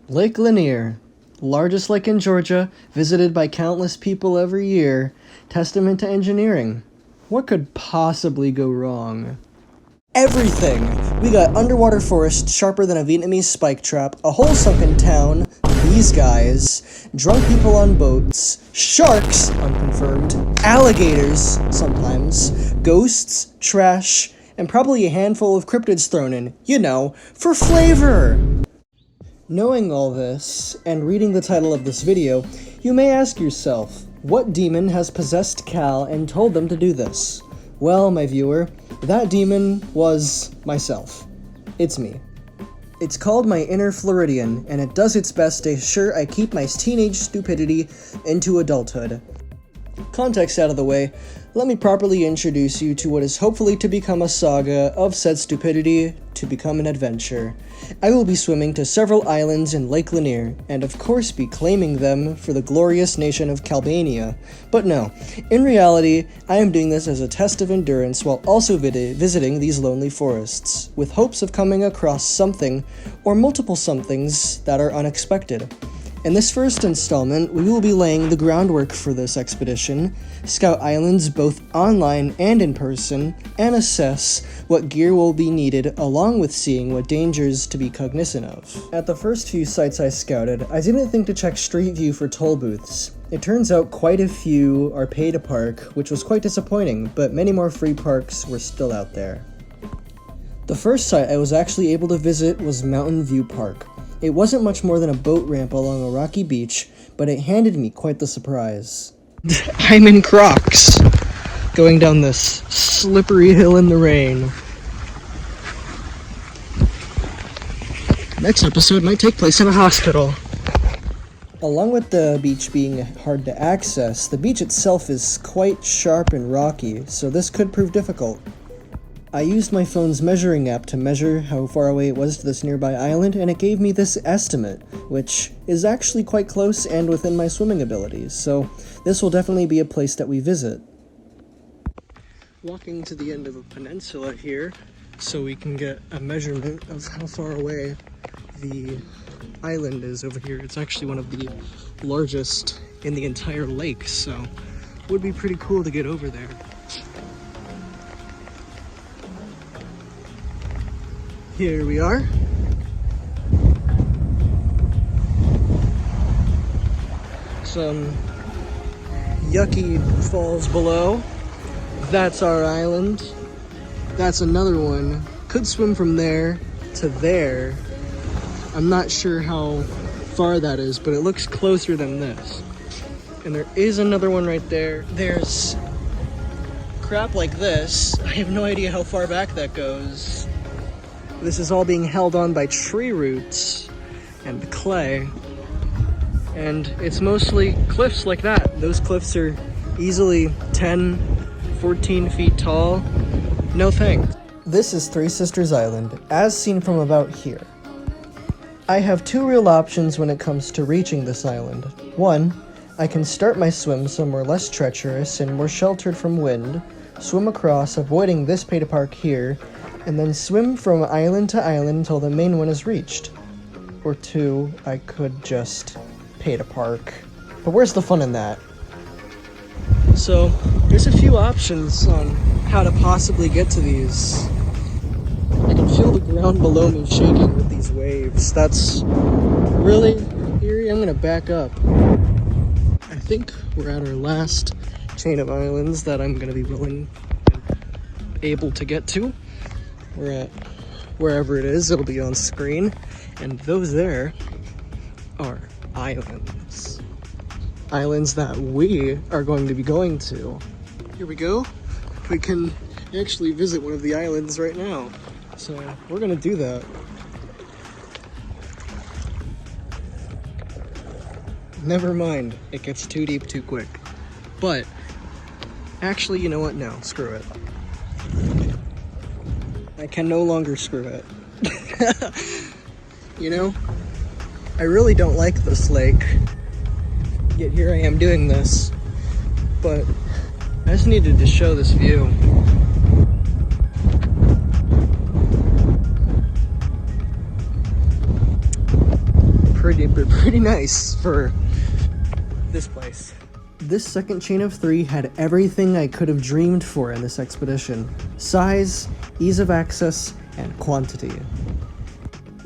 Lake Lanier, largest lake in Georgia, visited by countless people every year, testament to engineering. What could possibly go wrong? Everything! We got underwater forest sharper than a Vietnamese spike trap, a hole sunken town, these guys, drunk people on boats, sharks, unconfirmed, alligators, sometimes, ghosts, trash, and probably a handful of cryptids thrown in, for flavor! Knowing all this, and reading the title of this video, you may ask yourself, what demon has possessed Cal and told them to do this? Well, my viewer, that demon was myself. It's me. It's called my inner Floridian, and it does its best to ensure I keep my teenage stupidity into adulthood. Context out of the way, let me properly introduce you to what is hopefully to become a saga of said stupidity to become an adventure. I will be swimming to several islands in Lake Lanier, and of course be claiming them for the glorious nation of Calbania. But no, in reality, I am doing this as a test of endurance while also visiting these lonely forests, with hopes of coming across something, or multiple somethings, that are unexpected. In this first installment, we will be laying the groundwork for this expedition, scout islands both online and in person, and assess what gear will be needed along with seeing what dangers to be cognizant of. At the first few sites I scouted, I didn't think to check Street View for toll booths. It turns out quite a few are pay to park, which was quite disappointing, but many more free parks were still out there. The first site I was actually able to visit was Mountain View Park. It wasn't much more than a boat ramp along a rocky beach, but it handed me quite the surprise. I'm in Crocs, going down this slippery hill in the rain. Next episode might take place in a hospital. Along with the beach being hard to access, the beach itself is quite sharp and rocky, so this could prove difficult. I used my phone's measuring app to measure how far away it was to this nearby island, and it gave me this estimate, which is actually quite close and within my swimming abilities, so this will definitely be a place that we visit. Walking to the end of a peninsula here, so we can get a measurement of how far away the island is over here. It's actually one of the largest in the entire lake, so it would be pretty cool to get over there. Here we are. Some yucky falls below. That's our island. That's another one. Could swim from there to there. I'm not sure how far that is, but it looks closer than this. And there is another one right there. There's crap like this. I have no idea how far back that goes. This is all being held on by tree roots and clay. And it's mostly cliffs like that. Those cliffs are easily 10, 14 feet tall. No thanks. This is Three Sisters Island, as seen from about here. I have two real options when it comes to reaching this island. One, I can start my swim somewhere less treacherous and more sheltered from wind, swim across, avoiding this pay to park here, and then swim from island to island until the main one is reached. Or two, I could just pay to park. But where's the fun in that? So, there's a few options on how to possibly get to these. I can feel the ground below me shaking with these waves. That's really eerie. I'm gonna back up. I think we're at our last chain of islands that I'm gonna be willing and able to get to. We're at wherever it is, it'll be on screen. And those there are islands. Islands that we are going to be going to. Here we go. We can actually visit one of the islands right now. So we're gonna do that. Never mind, it gets too deep too quick. But actually, you know what? No, screw it. I can no longer screw it. You know, I really don't like this lake, yet here I am doing this, but I just needed to show this view. pretty nice for this place. This second chain of 3 had everything I could have dreamed for in this expedition. Size, ease of access, and quantity.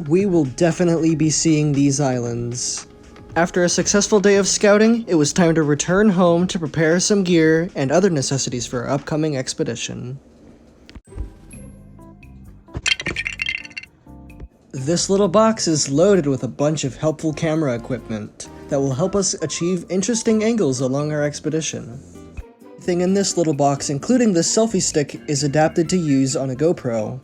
We will definitely be seeing these islands. After a successful day of scouting, it was time to return home to prepare some gear and other necessities for our upcoming expedition. This little box is loaded with a bunch of helpful camera equipment that will help us achieve interesting angles along our expedition. Everything in this little box, including the selfie stick, is adapted to use on a GoPro.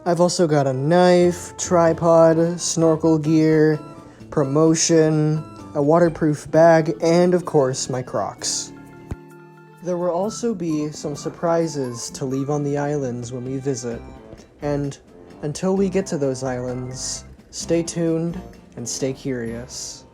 I've also got a knife, tripod, snorkel gear, promotion, a waterproof bag, and of course my Crocs. There will also be some surprises to leave on the islands when we visit, and until we get to those islands, stay tuned and stay curious.